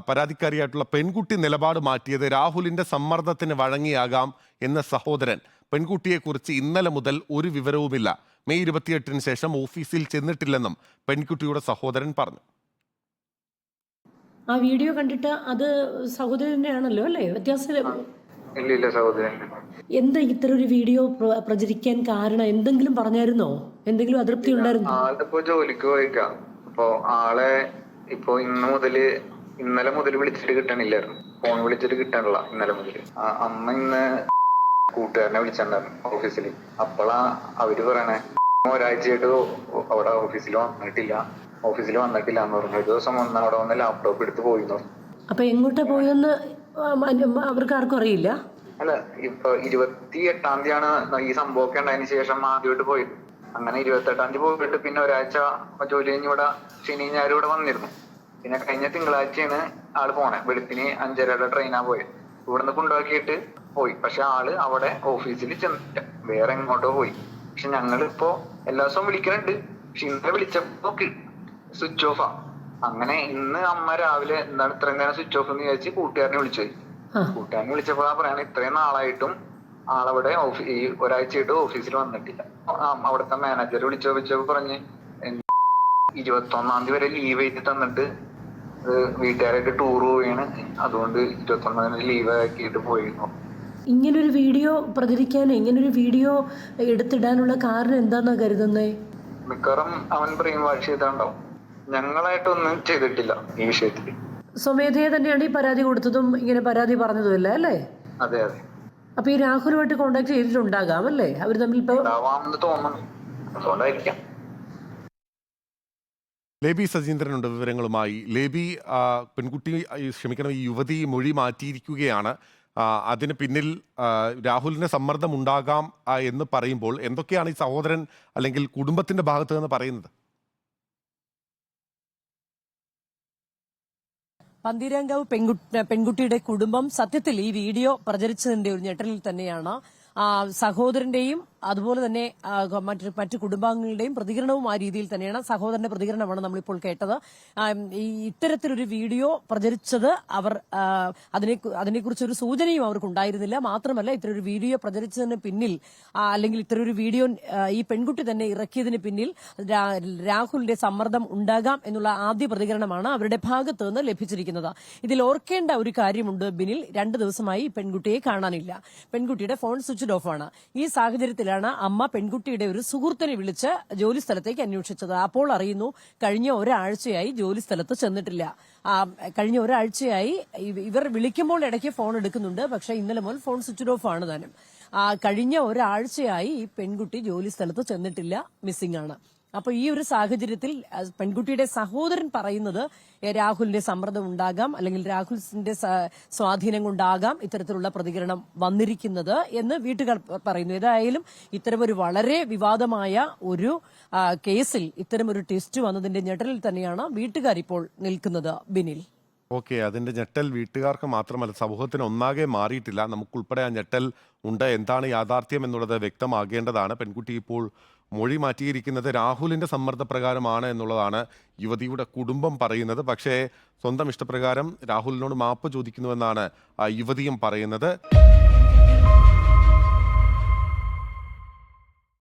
പരാതിക്കാരിയായിട്ടുള്ള പെൺകുട്ടി നിലപാട് മാറ്റിയത് രാഹുലിന്റെ സമ്മർദ്ദത്തിന് വഴങ്ങിയാകാം എന്ന സഹോദരൻ. പെൺകുട്ടിയെക്കുറിച്ച് ഇന്നലെ മുതൽ ഒരു വിവരവുമില്ല, മെയ് 28-ന് ശേഷം ഓഫീസിൽ ചെന്നിട്ടില്ലെന്നും പെൺകുട്ടിയുടെ സഹോദരൻ പറഞ്ഞു. ആ വീഡിയോ കണ്ടിട്ട് അത് സഹോദരൻ തന്നെയാണല്ലോ അല്ലേ? വ്യത്യാസം ഇല്ല സഹോദരൻ. എന്താ ഇത്തരം ഒരു വീഡിയോ പ്രചരിക്കാൻ കാരണം? എന്തെങ്കിലും പറഞ്ഞായിരുന്നോ? എന്തെങ്കിലും അതൃപ്തി ഉണ്ടായിരുന്നോ? ആളിപ്പോ ജോലിക്ക് പോയിക്കാം. അപ്പൊ ആളെ ഇപ്പൊ ഇന്നലെ മുതൽ വിളിച്ചിട്ട് കിട്ടണില്ലായിരുന്നു. ഫോൺ വിളിച്ചിട്ട് കിട്ടാനില്ല ഇന്നലെ മുതൽ. അമ്മ ഇന്ന് കൂട്ടുകാരനെ വിളിച്ചിട്ടുണ്ടായിരുന്നു ഓഫീസിൽ. അപ്പോഴാ അവര് പറയണേ ഒരാഴ്ചയായിട്ട് അവിടെ ഓഫീസിൽ വന്നിട്ടില്ല എന്ന് പറഞ്ഞു. ഒരു ദിവസം വന്ന് അവിടെ വന്ന് ലാപ്ടോപ്പ് എടുത്ത് പോയിരുന്നു. അപ്പൊ എങ്ങോട്ടാ പോയെന്ന് അവർക്ക് ആർക്കും അറിയില്ല. അല്ല, ഇപ്പൊ 28-ാം തീയതിയാണ് ഈ സംഭവമൊക്കെ ഉണ്ടായതിനു ശേഷം ആദ്യമായിട്ട് പോയത്. അങ്ങനെ 28-ാം തീയതി പോയിട്ട് പിന്നെ ഒരാഴ്ച ജോലി കഴിഞ്ഞ് ഇവിടെ ശനി ഞായർ ഇവിടെ വന്നിരുന്നു. പിന്നെ കഴിഞ്ഞ തിങ്കളാഴ്ചയാണ് ആള് പോണേ. വെളുപ്പിന് 5:30 ട്രെയിനാ പോയത്. ഇവിടുന്ന് കൊണ്ടുപോക്കിയിട്ട് പോയി. പക്ഷെ ആള് അവിടെ ഓഫീസിൽ ചെന്നില്ല, വേറെ എങ്ങോട്ടോ പോയി. പക്ഷെ ഞങ്ങളിപ്പോ എല്ലാ ദിവസവും വിളിക്കുന്നുണ്ട്. പക്ഷെ ഇന്നലെ വിളിച്ചപ്പോ സ്വിച്ച് ഓഫാ. അങ്ങനെ ഇന്ന് അമ്മ രാവിലെ എന്താണ് ഇത്രയും നേരം സ്വിച്ച് ഓഫ് എന്ന് വിചാരിച്ച് കൂട്ടുകാരനെ വിളിച്ചു. കൂട്ടുകാരനെ വിളിച്ചപ്പോഴാ പറയണേ ഇത്രയും നാളായിട്ടും ആളവിടെ ഈ ഒരാഴ്ചയായിട്ട് ഓഫീസിൽ വന്നിട്ടില്ല. അവിടുത്തെ മാനേജർ വിളിച്ചപ്പോ പറഞ്ഞ് 21-ാം തീയതി വരെ ലീവ് എഴുതി തന്നിട്ട് വീട്ടുകാരായിട്ട് ടൂർ പോവുകയാണ്, അതുകൊണ്ട് 21-ാം തീയതി ലീവ് ആക്കിയിട്ട് പോയിരുന്നു. ഇങ്ങനൊരു വീഡിയോ പ്രചരിക്കാൻ, ഇങ്ങനൊരു വീഡിയോ എടുത്തിടാനുള്ള കാരണം എന്താന്നാ കരുതുന്നേ? മിക്കവാറും അവൻ ബ്രെയിൻ വാഷ് ചെയ്താണ്ടാവും. ഞങ്ങളായിട്ടൊന്നും ചെയ്തിട്ടില്ല ഈ വിഷയത്തിൽ. സ്വമേധയെ തന്നെയാണ് ഈ പരാതി കൊടുത്തതും ഇങ്ങനെ പരാതി പറഞ്ഞതും അല്ലേ? അല്ലേ? അതെ അതെ. അപ്പൊ ഈ രാഹുലുമായിട്ട് കോണ്ടാക്ട് ചെയ്തിട്ടുണ്ടാകാം അല്ലേ? അവർ തമ്മിൽ തോന്നുന്നു, അതുകൊണ്ടായിരിക്കാം. ലേബി സജീന്ദ്രനുണ്ട് വിവരങ്ങളുമായി. ലേബി, ഈ യുവതി മൊഴി മാറ്റിയിരിക്കുകയാണ്. അതിന് പിന്നിൽ രാഹുലിന് സമ്മർദ്ദം ഉണ്ടാകാം എന്ന് പറയുമ്പോൾ എന്തൊക്കെയാണ് ഈ സഹോദരൻ അല്ലെങ്കിൽ കുടുംബത്തിന്റെ ഭാഗത്ത് നിന്ന് പറയുന്നത്? പന്തീരാങ്കാവ് പെൺകുട്ടിയുടെ കുടുംബം സത്യത്തിൽ ഈ വീഡിയോ പ്രചരിച്ചതിന്റെ ഒരു ഞെട്ടലിൽ തന്നെയാണ്. സഹോദരന്റെയും അതുപോലെ തന്നെ മറ്റു കുടുംബാംഗങ്ങളുടെയും പ്രതികരണവും ആ രീതിയിൽ തന്നെയാണ്. സഹോദരന്റെ പ്രതികരണമാണ് നമ്മളിപ്പോൾ കേട്ടത്. ഇത്തരത്തിലൊരു വീഡിയോ പ്രചരിച്ചത് അവർ അതിനെക്കുറിച്ചൊരു സൂചനയും അവർക്കുണ്ടായിരുന്നില്ല. മാത്രമല്ല, ഇത്തരൊരു വീഡിയോ പ്രചരിച്ചതിന് പിന്നിൽ അല്ലെങ്കിൽ ഇത്തരൊരു വീഡിയോ ഈ പെൺകുട്ടി തന്നെ ഇറക്കിയതിന് പിന്നിൽ രാഹുലിന്റെ സമ്മർദ്ദം ഉണ്ടാകാം എന്നുള്ള ആദ്യ പ്രതികരണമാണ് അവരുടെ ഭാഗത്ത് നിന്ന് ലഭിച്ചിരിക്കുന്നത്. ഇതിൽ ഓർക്കേണ്ട ഒരു കാര്യമുണ്ട് ബിനിൽ. 2 ദിവസമായി പെൺകുട്ടിയെ കാണാനില്ല. പെൺകുട്ടിയുടെ ഫോൺ സ്വിച്ച്ഡ് ഓഫ് ആണ്. ഈ സാഹചര്യത്തിൽ അമ്മ പെൺകുട്ടിയുടെ ഒരു സുഹൃത്തിനെ വിളിച്ച് ജോലി സ്ഥലത്തേക്ക് അന്വേഷിച്ചത്. അപ്പോൾ അറിയുന്നു കഴിഞ്ഞ ഒരാഴ്ചയായി ജോലി സ്ഥലത്ത് ചെന്നിട്ടില്ല. കഴിഞ്ഞ ഒരാഴ്ചയായി ഇവർ വിളിക്കുമ്പോൾ ഇടയ്ക്ക് ഫോൺ എടുക്കുന്നുണ്ട്, പക്ഷെ ഇന്നലെ മുതൽ ഫോൺ സ്വിച്ച് ഓഫ് ആണ് താനും. കഴിഞ്ഞ ഒരാഴ്ചയായി ഈ പെൺകുട്ടി ജോലി സ്ഥലത്ത് ചെന്നിട്ടില്ല, മിസ്സിംഗ് ആണ്. അപ്പൊ ഈ ഒരു സാഹചര്യത്തിൽ പെൺകുട്ടിയുടെ സഹോദരൻ പറയുന്നത് രാഹുലിന്റെ സമ്മർദ്ദം ഉണ്ടാകാം അല്ലെങ്കിൽ രാഹുലിന്റെ സ്വാധീനം കൊണ്ടാകാം ഇത്തരത്തിലുള്ള പ്രതികരണം വന്നിരിക്കുന്നത് എന്ന് വീട്ടുകാർ പറയുന്നു. ഏതായാലും ഇത്തരമൊരു വളരെ വിവാദമായ ഒരു കേസിൽ ഇത്തരമൊരു ട്വിസ്റ്റ് വന്നതിന്റെ ഞെട്ടലിൽ തന്നെയാണ് വീട്ടുകാർ ഇപ്പോൾ നിൽക്കുന്നത് ബിനിൽ. ഓക്കെ, അതിന്റെ ഞെട്ടൽ വീട്ടുകാർക്ക് മാത്രമല്ല സമൂഹത്തിന് ഒന്നാകെ മാറിയിട്ടില്ല. നമുക്കുൾപ്പെടെ ആ ഞെട്ടൽ ഉണ്ട്. എന്താണ് യാഥാർത്ഥ്യം എന്നുള്ളത് വ്യക്തമാകേണ്ടതാണ്. പെൺകുട്ടി ഇപ്പോൾ മൊഴി മാറ്റിയിരിക്കുന്നത് രാഹുലിന്റെ സമ്മർദ്ദപ്രകാരമാണ് എന്നുള്ളതാണ് യുവതിയുടെ കുടുംബം പറയുന്നത്. പക്ഷേ സ്വന്തം ഇഷ്ടപ്രകാരം രാഹുലിനോട് മാപ്പ് ചോദിക്കുന്നുവെന്നാണ് യുവതിയും പറയുന്നത്.